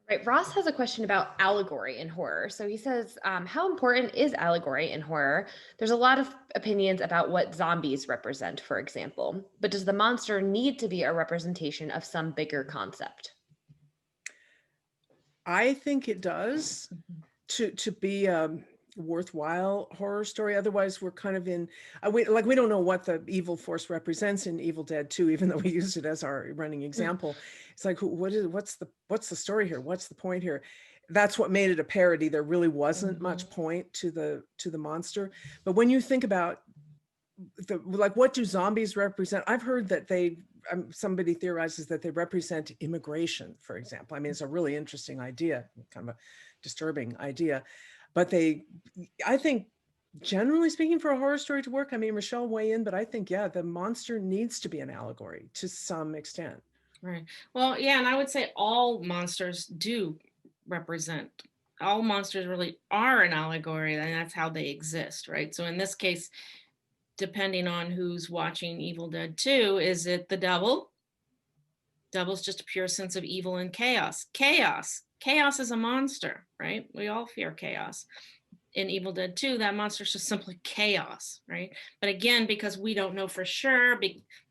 Right. Ross has a question about allegory in horror. So he says, how important is allegory in horror? There's a lot of opinions about what zombies represent, for example, but does the monster need to be a representation of some bigger concept? I think it does to be a worthwhile horror story. Otherwise, we're kind of in, we don't know what the evil force represents in Evil Dead 2, even though we used it as our running example. It's like, what's the story here? What's the point here? That's what made it a parody. There really wasn't much point to the monster. But when you think about what do zombies represent? I've heard that somebody theorizes that they represent immigration, for example. I mean, it's a really interesting idea, kind of a disturbing idea, but I think generally speaking, for a horror story to work, I mean, Rachelle, weigh in, but I think, yeah, the monster needs to be an allegory to some extent. Right. Well, yeah, and I would say all monsters do represent, all monsters really are an allegory, and that's how they exist, right? So in this case, depending on who's watching Evil Dead 2, is it the devil? Devil's just a pure sense of evil and chaos. Chaos is a monster, right? We all fear chaos. In Evil Dead 2, that monster is just simply chaos, right? But again, because we don't know for sure,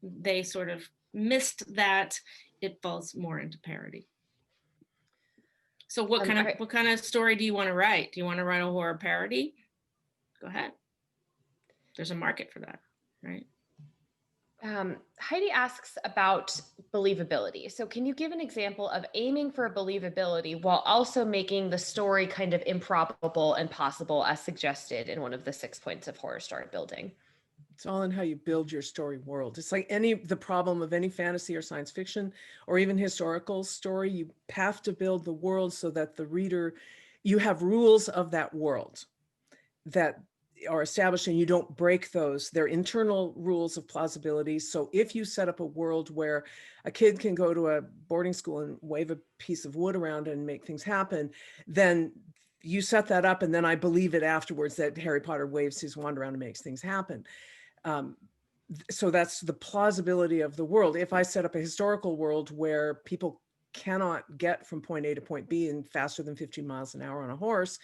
they sort of missed that, it falls more into parody. So what kind of story do you want to write? Do you want to write a horror parody? Go ahead. There's a market for that, right? Heidi asks about believability. So can you give an example of aiming for believability while also making the story kind of improbable and possible as suggested in one of the 6 points of horror story building? It's all in how you build your story world. It's like the problem of any fantasy or science fiction or even historical story, you have to build the world so that the reader, you have rules of that world that are established and you don't break those. They're internal rules of plausibility. So if you set up a world where a kid can go to a boarding school and wave a piece of wood around and make things happen, then you set that up and then I believe it afterwards that Harry Potter waves his wand around and makes things happen. So that's the plausibility of the world. If I set up a historical world where people cannot get from point A to point B in faster than 15 miles an hour on a horse,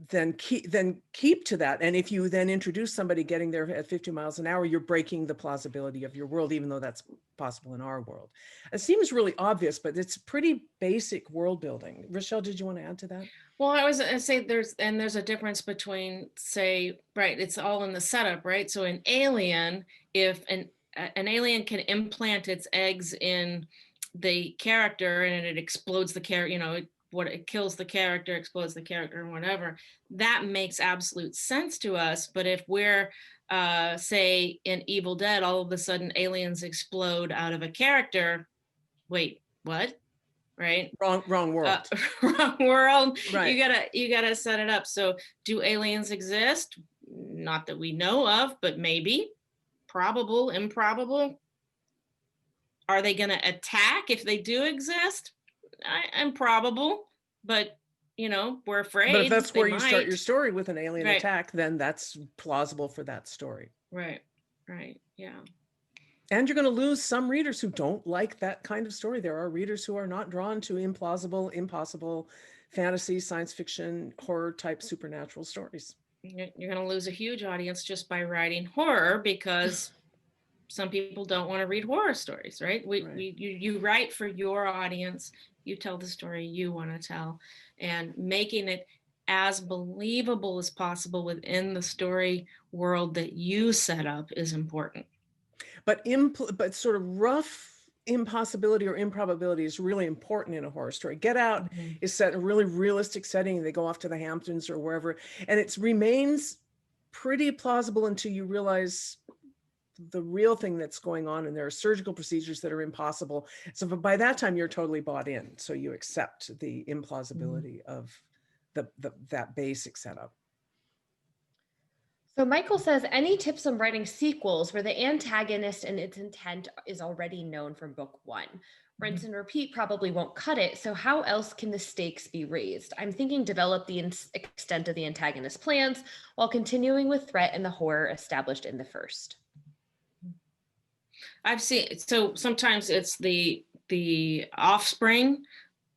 then keep to that. And if you then introduce somebody getting there at 50 miles an hour, you're breaking the plausibility of your world, even though that's possible in our world. It seems really obvious, but it's pretty basic world building. Rachelle, did you want to add to that? Well, I was going to say there's a difference between, say, right, it's all in the setup, right? So in Alien, if an alien can implant its eggs in the character and it explodes the character, it kills the character, explodes the character, and whatever, that makes absolute sense to us. But if we're, say, in Evil Dead, all of a sudden aliens explode out of a character, wait, what? Right? Wrong world. Wrong world. Right. You gotta set it up. So do aliens exist? Not that we know of, but maybe. Probable, improbable. Are they gonna attack if they do exist? Improbable, but we're afraid. But if that's where you start your story with an alien Right. attack, then that's plausible for that story. Right. Yeah. And you're going to lose some readers who don't like that kind of story. There are readers who are not drawn to implausible, impossible fantasy, science fiction, horror type supernatural stories. You're going to lose a huge audience just by writing horror because some people don't want to read horror stories, right? You write for your audience, you tell the story you want to tell, and making it as believable as possible within the story world that you set up is important. But sort of rough impossibility or improbability is really important in a horror story. Get Out is set in a really realistic setting. They go off to the Hamptons or wherever, and it remains pretty plausible until you realize the real thing that's going on, and there are surgical procedures that are impossible. So by that time, you're totally bought in. So you accept the implausibility of that basic setup. So Michael says, any tips on writing sequels where the antagonist and its intent is already known from book 1? Rinse and repeat probably won't cut it. So how else can the stakes be raised? I'm thinking develop the extent of the antagonist's plans while continuing with threat and the horror established in the first. I've seen, so sometimes it's the offspring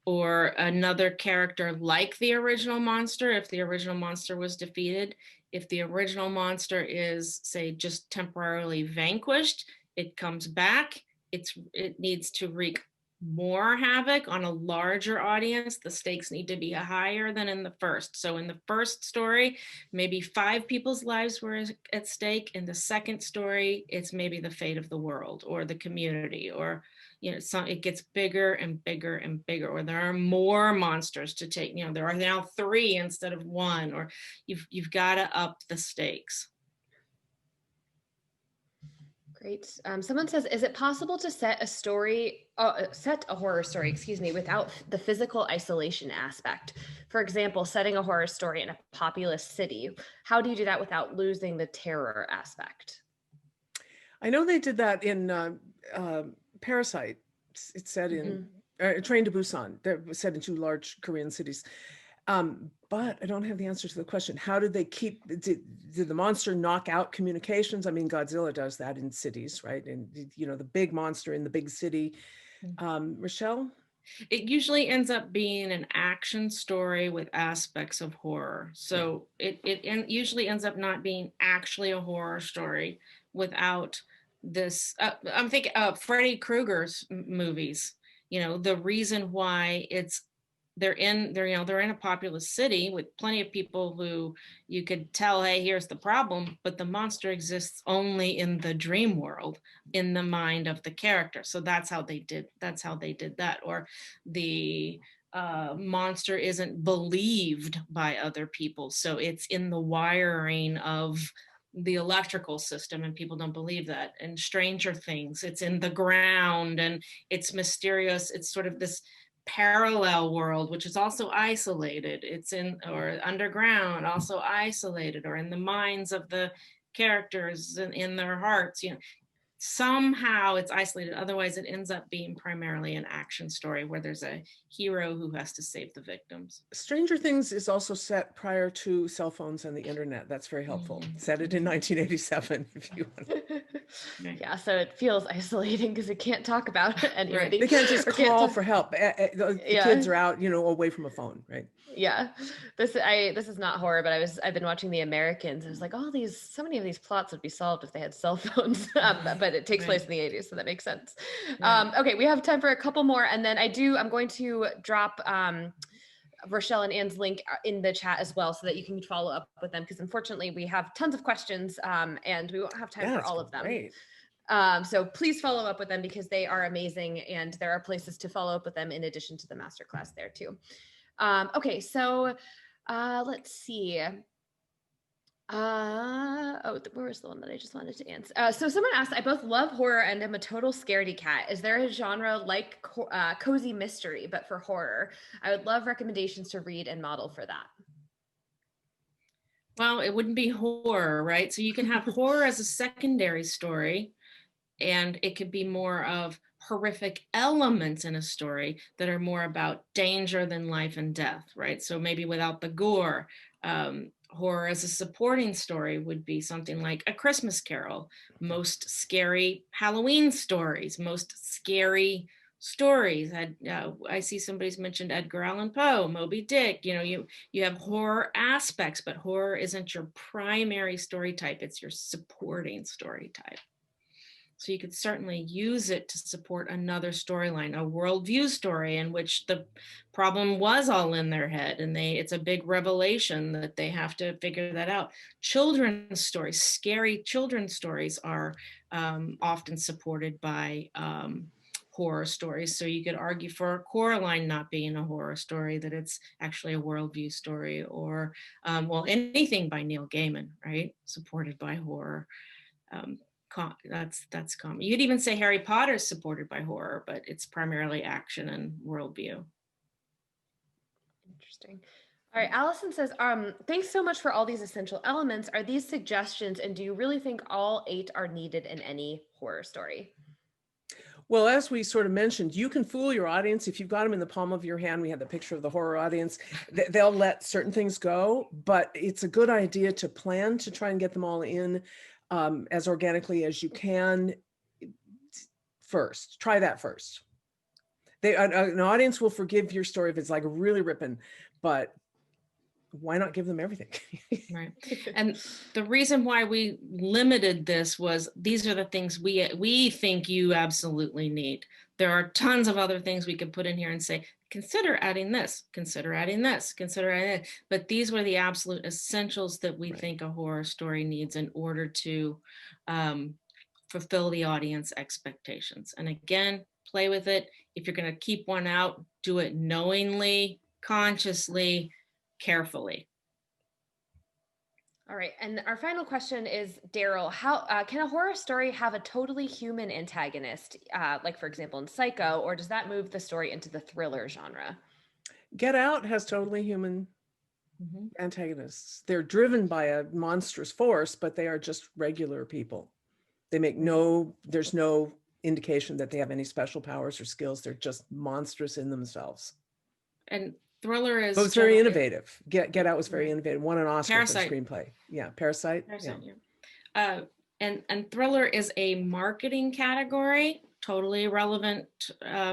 or another character like the original monster if the original monster was defeated. If the original monster is, say, just temporarily vanquished, it comes back. It needs to wreak more havoc on a larger audience. The stakes need to be higher than in the first. So in the first story, maybe 5 people's lives were at stake. In the second story, it's maybe the fate of the world or the community, or it gets bigger and bigger and bigger, or there are more monsters to take. There are now 3 instead of 1, or you've got to up the stakes. Great. Someone says, is it possible to set a horror story, excuse me, without the physical isolation aspect? For example, setting a horror story in a populous city. How do you do that without losing the terror aspect? I know they did that in Parasite. It's set in Train to Busan. That was set in 2 large Korean cities. But I don't have the answer to the question. How did they keep, did the monster knock out communications? I mean, Godzilla does that in cities, right? And, the big monster in the big city. Rachelle? It usually ends up being an action story with aspects of horror. So it usually ends up not being actually a horror story without this. I'm thinking Freddy Krueger's movies. The reason why they're in a populous city with plenty of people who you could tell, hey, here's the problem, but the monster exists only in the dream world, in the mind of the character. So that's how they did that. Or the monster isn't believed by other people, so it's in the wiring of the electrical system and people don't believe that. And Stranger Things, it's in the ground and it's mysterious. It's sort of this parallel world, which is also isolated. It's or underground, also isolated, or in the minds of the characters and in their hearts. Somehow it's isolated. Otherwise, it ends up being primarily an action story where there's a hero who has to save the victims. Stranger Things is also set prior to cell phones and the internet. That's very helpful. Set it in 1987, if you want. Yeah, so it feels isolating because it can't talk about anybody. Right. They can't just call for help. The kids are out, away from a phone, right? Yeah, this is not horror, but I've been watching The Americans. I was like, so many of these plots would be solved if they had cell phones. But it takes place in the 80s, so that makes sense. Okay, we have time for a couple more, and then I'm going to drop Rachelle and Anne's link in the chat as well, so that you can follow up with them, because unfortunately we have tons of questions, and we won't have time for all of them. Great. So please follow up with them because they are amazing, and there are places to follow up with them in addition to the masterclass there too. Okay, so let's see. Where was the one that I just wanted to answer? So someone asked, I both love horror and am a total scaredy cat. Is there a genre like cozy mystery, but for horror? I would love recommendations to read and model for that. Well, it wouldn't be horror, right? So you can have horror as a secondary story, and it could be more of horrific elements in a story that are more about danger than life and death, right? So maybe without the gore. Horror as a supporting story would be something like A Christmas Carol, most scary Halloween stories, most scary stories. I see somebody's mentioned Edgar Allan Poe, Moby Dick. You have horror aspects, but horror isn't your primary story type. It's your supporting story type. So you could certainly use it to support another storyline, a worldview story in which the problem was all in their head, and it's a big revelation that they have to figure that out. Children's stories, scary children's stories, are often supported by horror stories. So you could argue for Coraline not being a horror story, that it's actually a worldview story, or anything by Neil Gaiman, right? Supported by horror. That's common. You'd even say Harry Potter is supported by horror, but it's primarily action and worldview. Interesting. All right, Allison says, thanks so much for all these essential elements. Are these suggestions, and do you really think all 8 are needed in any horror story? Well, as we sort of mentioned, you can fool your audience. If you've got them in the palm of your hand, we had the picture of the horror audience, they'll let certain things go, but it's a good idea to plan to try and get them all in as organically as you can. first. Try that first. An audience will forgive your story if it's like really ripping, but why not give them everything? Right. And the reason why we limited this was these are the things we think you absolutely need. There are tons of other things we could put in here and say, consider adding this, consider adding this, consider adding that. But these were the absolute essentials that we think a horror story needs in order to fulfill the audience expectations. And again, play with it. If you're going to keep one out, do it knowingly, consciously, carefully. All right, and our final question is, Daryl, how can a horror story have a totally human antagonist, like for example in Psycho, or does that move the story into the thriller genre? Get Out has totally human antagonists. They're driven by a monstrous force, but they are just regular people. They make there's no indication that they have any special powers or skills. They're just monstrous in themselves. And thriller is... But it's very innovative. Get Out was very innovative. Won an Oscar for screenplay. Yeah, Parasite. And thriller is a marketing category, totally irrelevant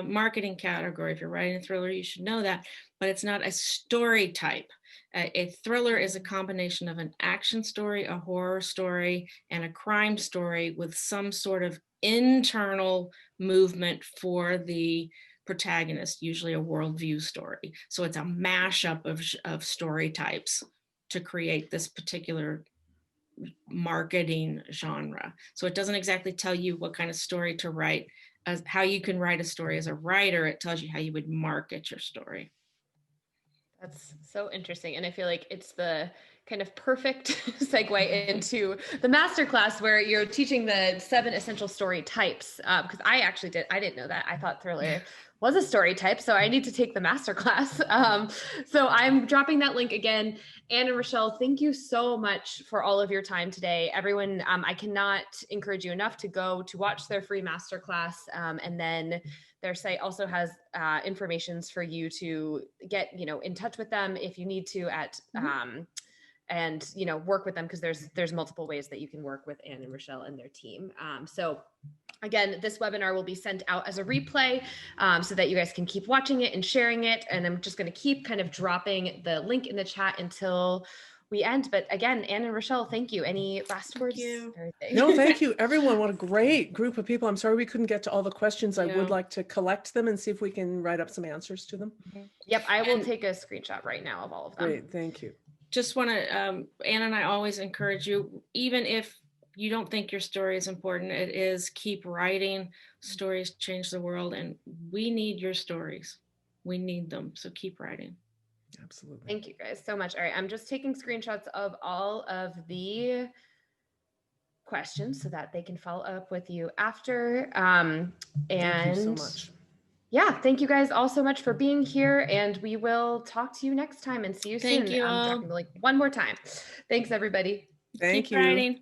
marketing category. If you're writing a thriller, you should know that, but it's not a story type. A thriller is a combination of an action story, a horror story, and a crime story with some sort of internal movement for the protagonist, usually a worldview story. So it's a mashup of story types to create this particular marketing genre. So it doesn't exactly tell you what kind of story to write, as how you can write a story as a writer. It tells you how you would market your story. That's so interesting. And I feel like it's the kind of perfect segue into the masterclass where you're teaching the 7 essential story types. Because I didn't know that. I thought thriller was a story type. So I need to take the masterclass. So I'm dropping that link again. Anne and Rachelle, thank you so much for all of your time today. Everyone, I cannot encourage you enough to go to watch their free masterclass. And then their site also has information for you to get, in touch with them if you need to and work with them, because there's multiple ways that you can work with Anne and Rachelle and their team. So again, this webinar will be sent out as a replay so that you guys can keep watching it and sharing it. And I'm just going to keep kind of dropping the link in the chat until we end. But again, Anne and Rachelle, thank you. Any last words? No, thank you, everyone. What a great group of people. I'm sorry we couldn't get to all the questions. I would like to collect them and see if we can write up some answers to them. Yep, I will take a screenshot right now of all of them. Great, thank you. Just want to, Anne and I always encourage you, even if you don't think your story is important, it is, keep writing. Stories change the world, and we need your stories. We need them, so keep writing. Absolutely. Thank you guys so much. All right, I'm just taking screenshots of all of the questions so that they can follow up with you after. And thank you so much. Yeah, thank you guys all so much for being here, and we will talk to you next time and see you soon. Thank you. I'm dropping the link one more time. Thanks, everybody. Thank Keep you. writing.